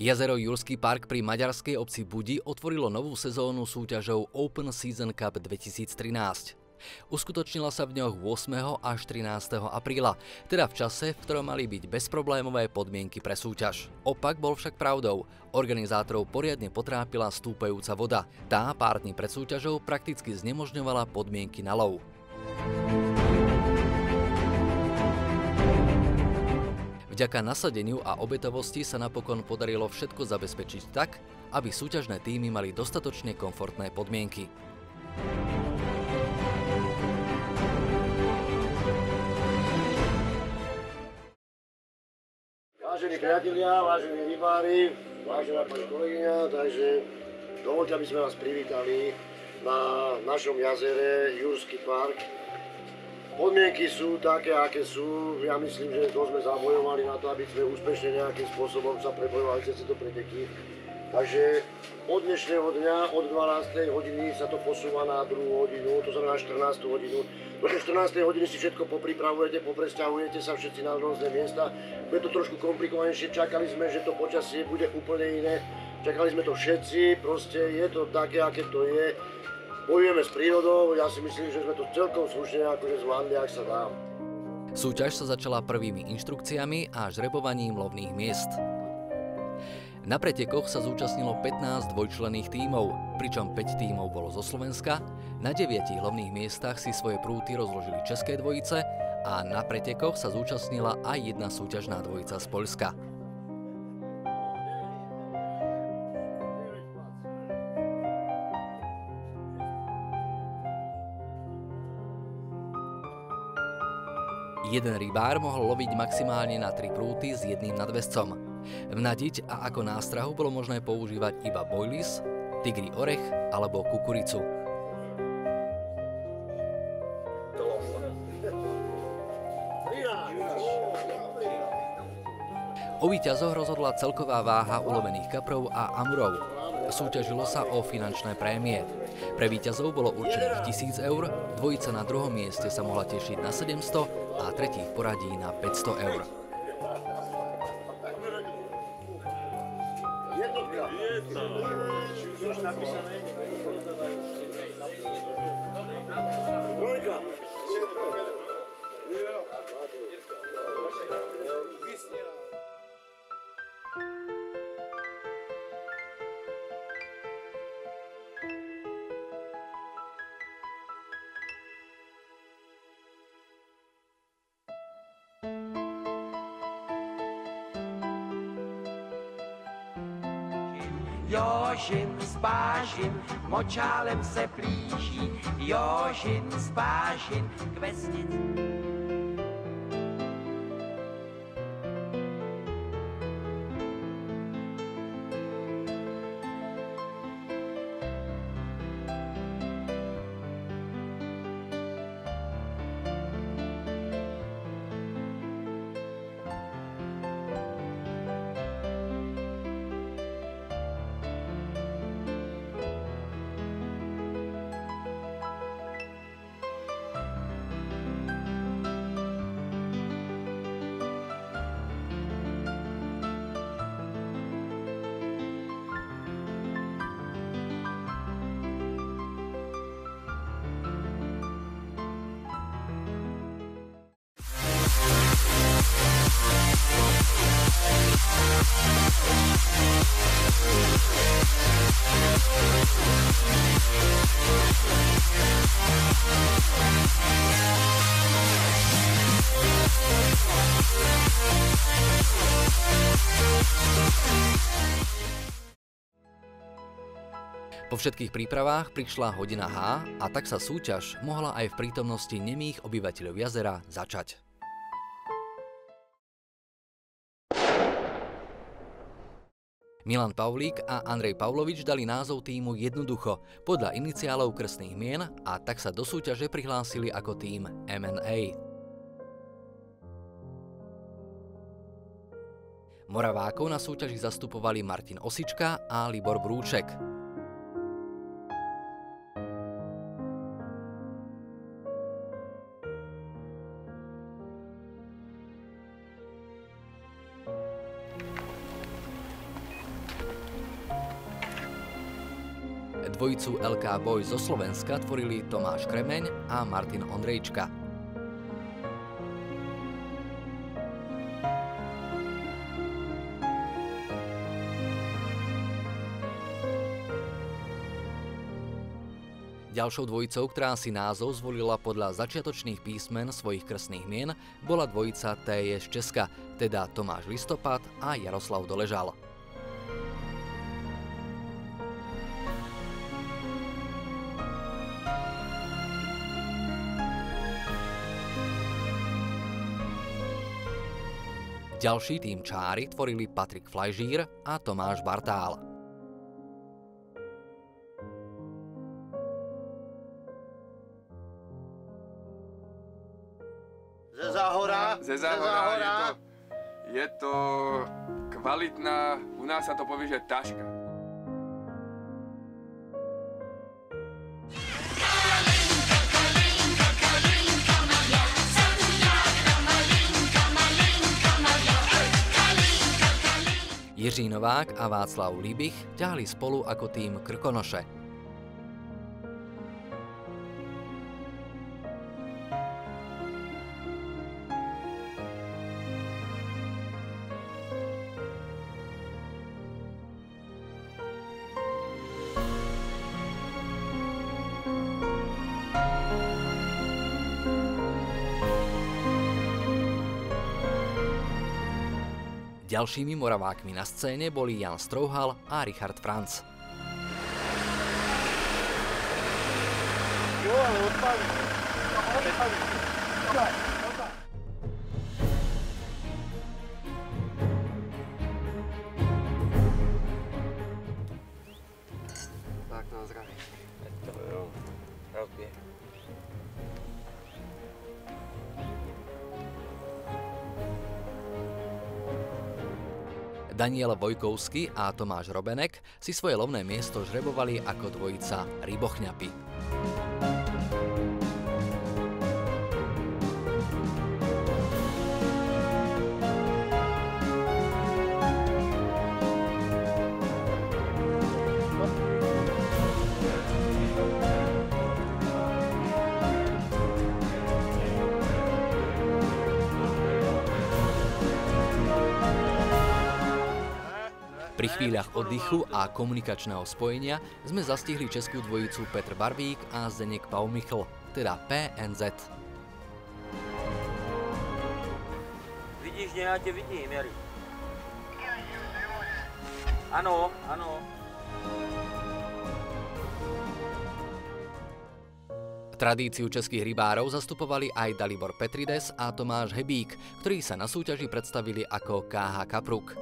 Jazero Jurský park pri maďarskej obci Budi otvorilo novú sezónu súťažou Open Season Cup 2013. Uskutočnila sa v dňoch 8. až 13. apríla, teda v čase, v ktorom mali byť bezproblémové podmienky pre súťaž. Opak bol však pravdou. Organizátorov poriadne potrápila stúpajúca voda. Tá pár dní pred súťažou prakticky znemožňovala podmienky na lov. Vďaka nasadeniu a obetovosti sa napokon podarilo všetko zabezpečiť tak, aby súťažné tímy mali dostatočne komfortné podmienky. Vážení priatelia, vážení rybári, vážená pani kolegyňa, takže dovoľte, aby sme vás privítali na našom jazere Jurský park. Podmienky sú také, aké sú. Ja myslím, že to sme zabojovali na to, aby sme úspešne nejakým spôsobom sa prebojovali cez tieto preteky. Takže od dnešného dňa, od 12. hodiny sa to posúva na 2. hodinu, to znamená 14. hodinu. Do 14. hodiny si všetko popripravujete, popresťahujete sa všetci na rôzne miesta. Bude to trošku komplikovanejšie, čakali sme, že to počasie bude úplne iné. Čakali sme to všetci, proste je to také, aké to je. Bojujeme s prírodou, ja si myslím, že sme to celkom slušne akože zvládli, ak sa dá. Súťaž sa začala prvými inštrukciami a žrebovaním lovných miest. Na pretekoch sa zúčastnilo 15 dvojčlenných tímov, pričom 5 tímov bolo zo Slovenska, na 9 lovných miestach si svoje prúty rozložili české dvojice a na pretekoch sa zúčastnila aj jedna súťažná dvojica z Poľska. Jeden rybár mohol loviť maximálne na 3 prúty s jedným nadväzcom. Vnadiť a ako nástrahu bolo možné používať iba bojlis, tigrí orech alebo kukuricu. O víťazoch rozhodla celková váha ulovených kaprov a amurov. Súťažilo sa o finančné prémie. Pre víťazov bolo určených 1000 eur, dvojica na druhom mieste sa mohla tešiť na 700 a tretí v poradí na 500 eur. Jožin s Pážin močálem se plíží, Jožin s Pážin k vesnici. Po všetkých prípravách prišla hodina H a tak sa súťaž mohla aj v prítomnosti nemých obyvateľov jazera začať. Milan Pavlík a Andrej Pavlovič dali názov tímu jednoducho, podľa iniciálov krstných mien a tak sa do súťaže prihlásili ako tím M&A. Moravákov na súťaži zastupovali Martin Osička a Libor Brúček. Dvojicu LK Boys zo Slovenska tvorili Tomáš Kremeň a Martin Ondrejčka. Ďalšou dvojicou, ktorá si názov zvolila podľa začiatočných písmen svojich krstných mien, bola dvojica TJ z Česka, teda Tomáš Listopad a Jaroslav Doležal. Ďalší tým čáry tvorili Patrik Flajžír a Tomáš Bartál. Ze Záhora. Je to kvalitná, u nás sa to povie, že taška. Jiří Novák a Václav Líbich ťahli spolu ako tým Krkonoše. Ďalšími Moravákmi na scéne boli Jan Strouhal a Richard Franc. Tak na zdraví. Daniel Vojkovský a Tomáš Robenek si svoje lovné miesto žrebovali ako dvojica Rybochňapy. Pri chvíľach oddychu a komunikačného spojenia sme zastihli českú dvojicu Petr Barvík a Zdeněk Paumichl, teda PNZ. Vidíš mě, já tě vidím, Jari. Ano, ano. Tradíciu českých rybárov zastupovali aj Dalibor Petrides a Tomáš Hebík, ktorí sa na súťaži predstavili ako KH Kapruk.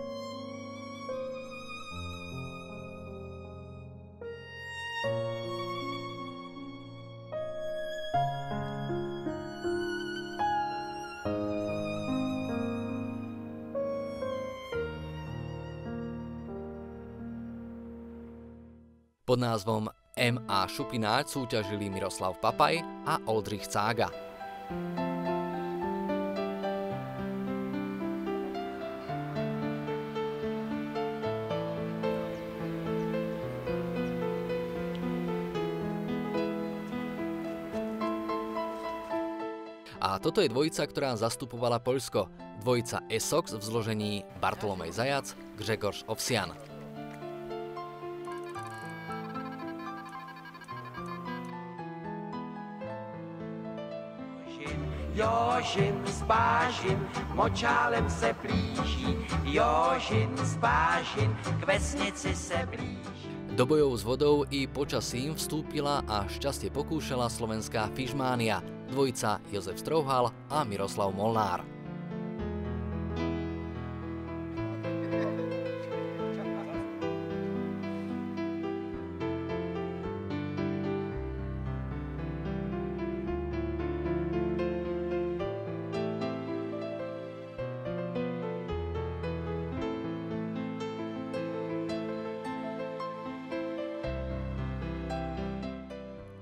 Pod názvom M.A. Šupináč súťažili Miroslav Papaj a Oldřich Cága. A toto je dvojica, ktorá zastupovala Poľsko. Dvojica Esox v zložení Bartolomej Zajac, Grzegorz Ovsian. Jožin s Pážin močálem se plíží, Jožin s Pážin k vesnici se blíží. Do bojov s vodou i počasím vstúpila a šťastie pokúšala slovenská fišmánia, dvojica Jozef Strouhal a Miroslav Molnár.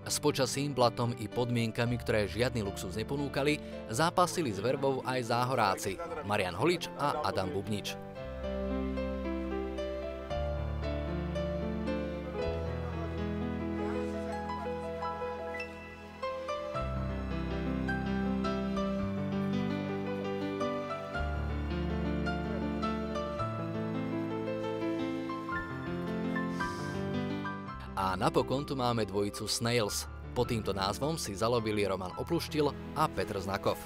S počasím, blatom i podmienkami, ktoré žiadny luxus neponúkali, zápasili s vervou aj záhoráci Marian Holič a Adam Bubnič. A napokon tu máme dvojicu Snails. Pod týmto názvom si zalovili Roman Opluštil a Petr Znakov.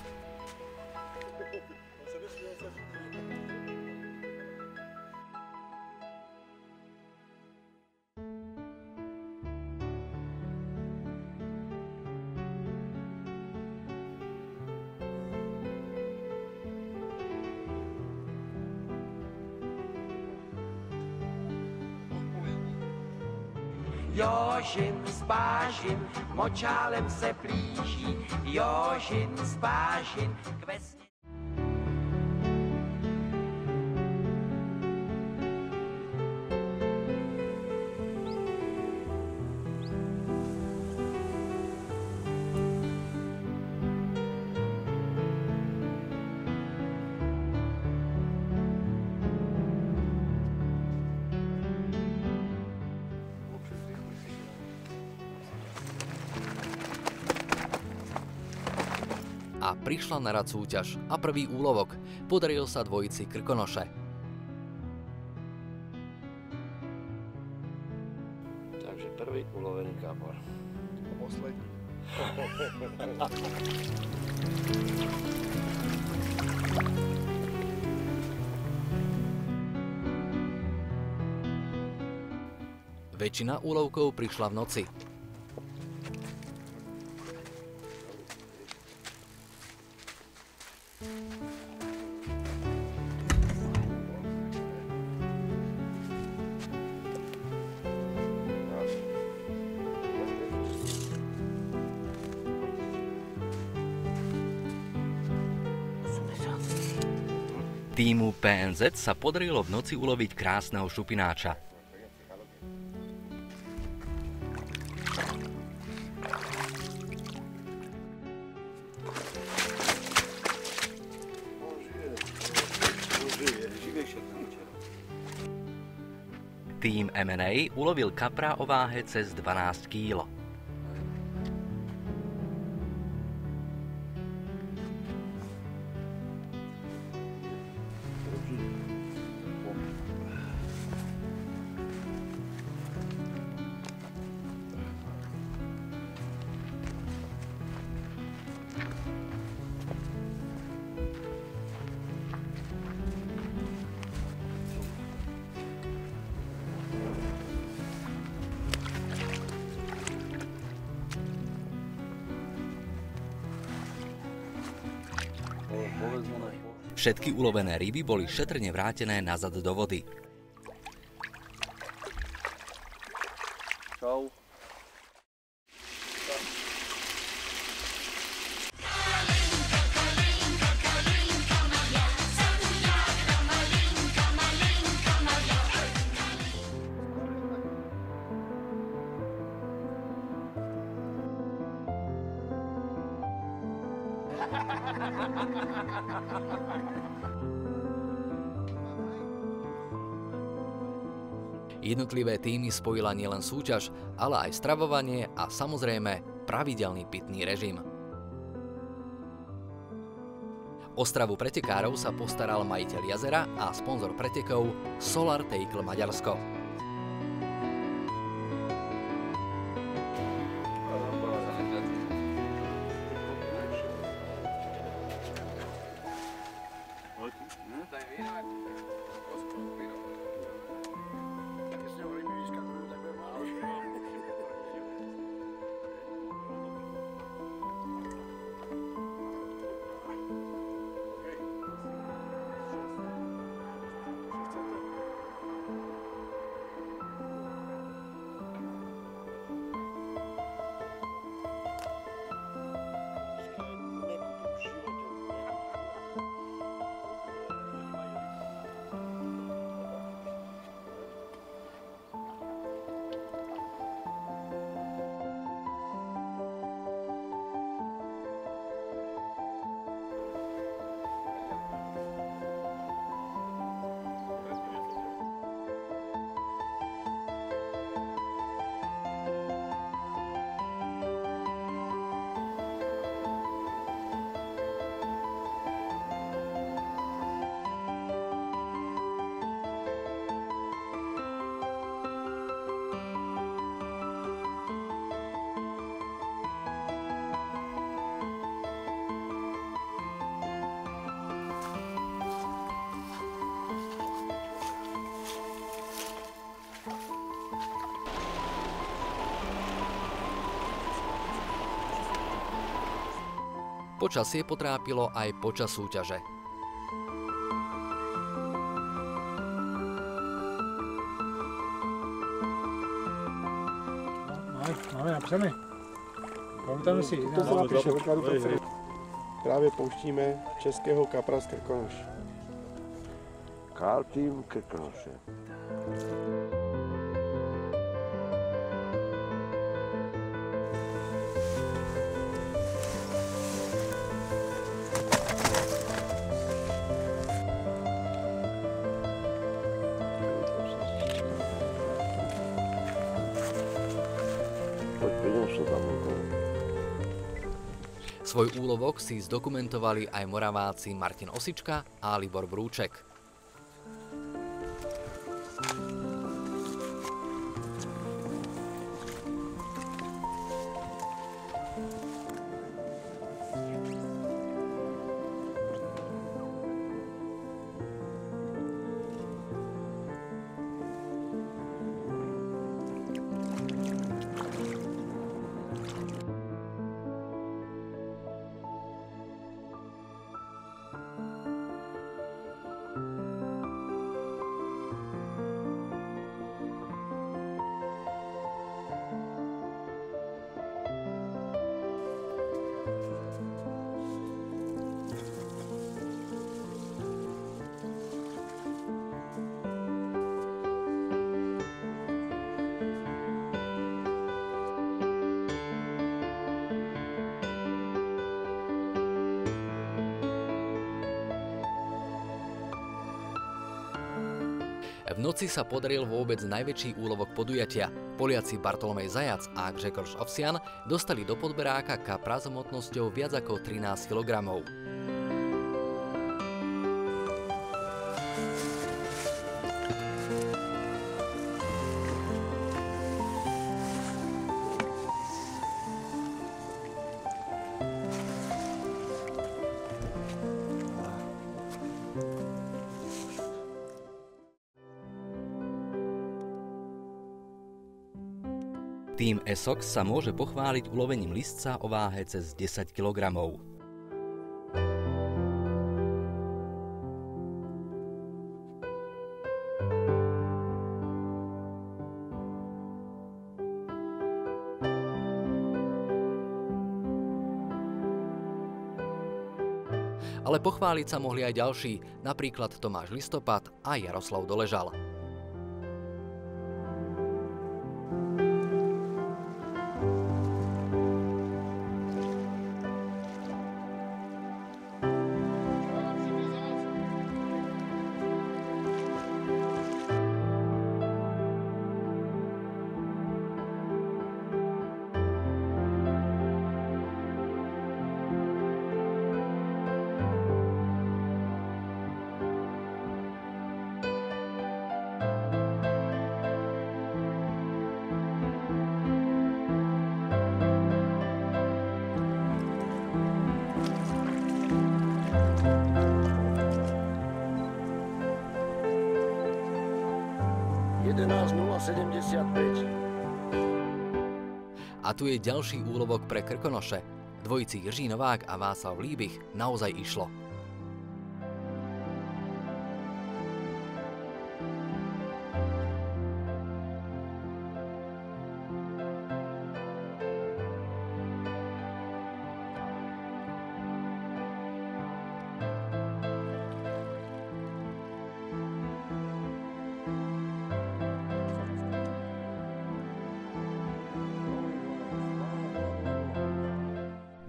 Jožin s Pážin močálem se plíží, Jožin s Pážin k vesnici. A prišla na rad súťaž a prvý úlovok. Podaril sa dvojici Krkonoše. Takže prvý ulovený kapor. Poslední. Väčšina úlovkov prišla v noci. Týmu PNZ sa podarilo v noci uloviť krásneho šupináča. Tým M&A ulovil kapra o váhe cez 12 kg. Všetky ulovené ryby boli šetrne vrátené nazad do vody. Čau. Jednotlivé týmy spojila nielen súťaž, ale aj stravovanie a samozrejme pravidelný pitný režim. O stravu pretekárov sa postaral majiteľ jazera a sponzor pretekov Solar Teikl Maďarsko. Počasie potrápilo aj počas súťaže. Máme napsané. Pamätáme si. To se napíše, právě pouštíme českého kapra z Krkonoš. Kartým Krkonoše. Svoj úlovok si zdokumentovali aj Moraváci Martin Osička a Libor Brúček. V noci sa podaril vôbec najväčší úlovok podujatia. Poliaci Bartolomej Zajac a Grzegorz Ovsian dostali do podberáka kapra s hmotnosťou viac ako 13 kg. Tým Essex sa môže pochváliť ulovením listca o váhe cez 10 kg. Ale pochváliť sa mohli aj ďalší, napríklad Tomáš Listopad a Jaroslav Doležal. A tu je ďalší úlovok pre Krkonoše. Dvojici Jiří Novák a Václav Líbich naozaj išlo.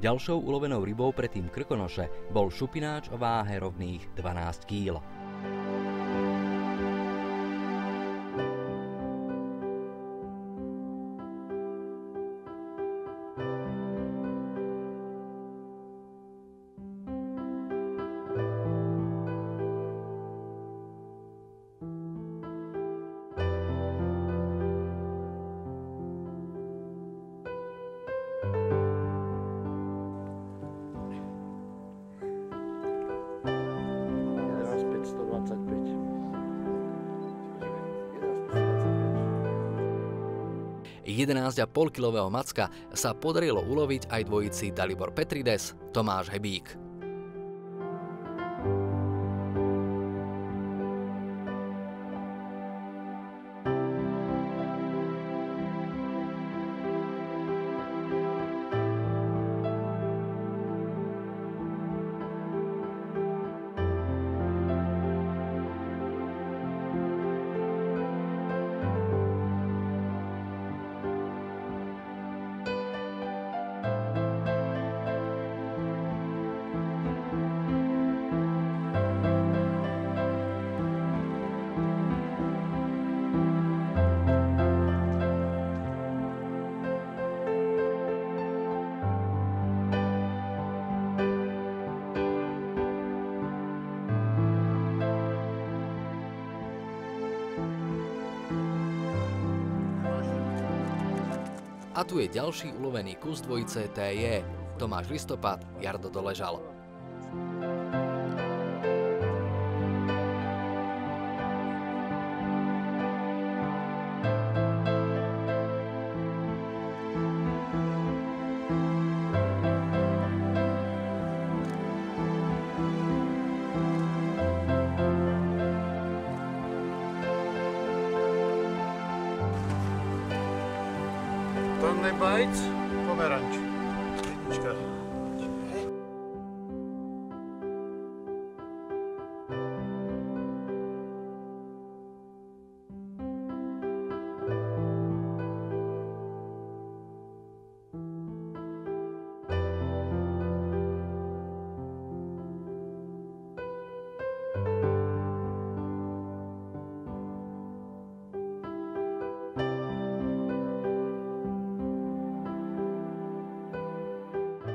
Ďalšou ulovenou rybou pre tým Krkonoše bol šupináč o váhe rovných 12 kg. 11,5-kilového macka sa podarilo uloviť aj dvojici Dalibor Petrides, Tomáš Hebík. A tu je ďalší ulovený kus dvojice TJ, Tomáš Listopad, Jardo Doležal. Plný bajc, pomeranč. Jednička.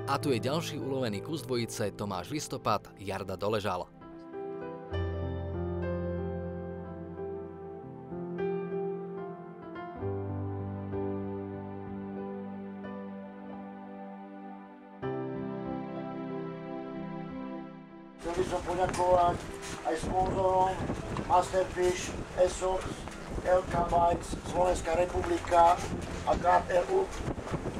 A tu je ďalší ulovený kus dvojice Tomáš Listopad, Jarda Doležal. Chcel by som poďakovať aj sponzorom Masterfish, ESOX, LK Bites, Slovenská republika a KRU,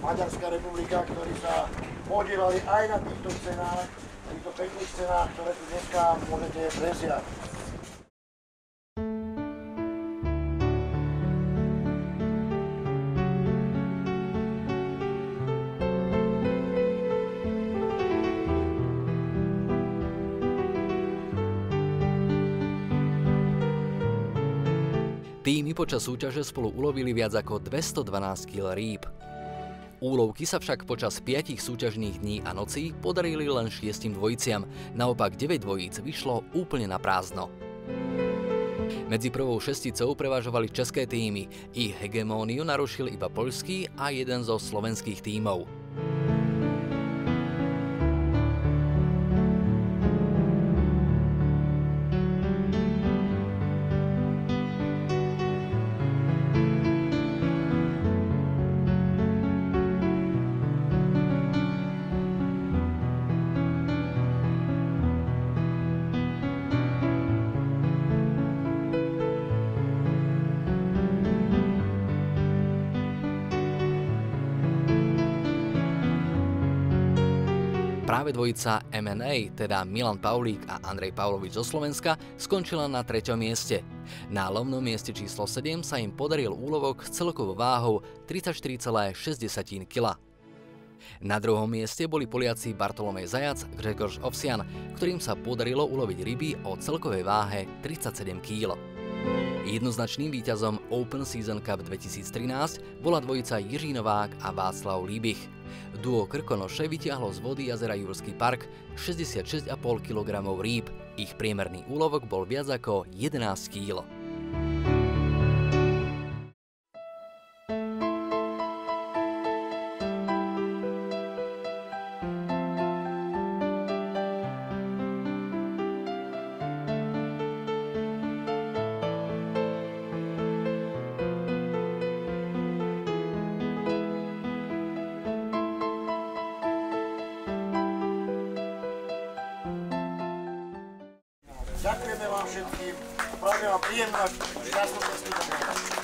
Maďarská republika, ktorí sa podielali aj na týchto cenách, týchto pekných cenách, ktoré tu dneska môžete preziať. Týmy počas súťaže spolu ulovili viac ako 212 kg rýb. Úlovky sa však počas 5 súťažných dní a nocí podarili len 6 dvojiciam, naopak 9 dvojíc vyšlo úplne na prázdno. Medzi prvou šesticou prevažovali české týmy, ich hegemóniu narušil iba poľský a jeden zo slovenských tímov. Práve dvojica MNA, teda Milan Paulík a Andrej Pavlovič zo Slovenska, skončila na 3. mieste. Na lovnom mieste číslo 7 sa im podaril úlovok s celkovou váhou 34,6 kg. Na 2. mieste boli Poliaci Bartolomej Zajac, Grzegorz Ovsian, ktorým sa podarilo uloviť ryby o celkovej váhe 37 kg. Jednoznačným víťazom Open Season Cup 2013 bola dvojica Jiří Novák a Václav Líbich. Duo Krkonoše vytiahlo z vody jazera Jurský park 66,5 kg rýb. Ich priemerný úlovok bol viac ako 11 kg. Ďakujeme vám všetkým a prajeme vám príjemnú a šťastnú cestu.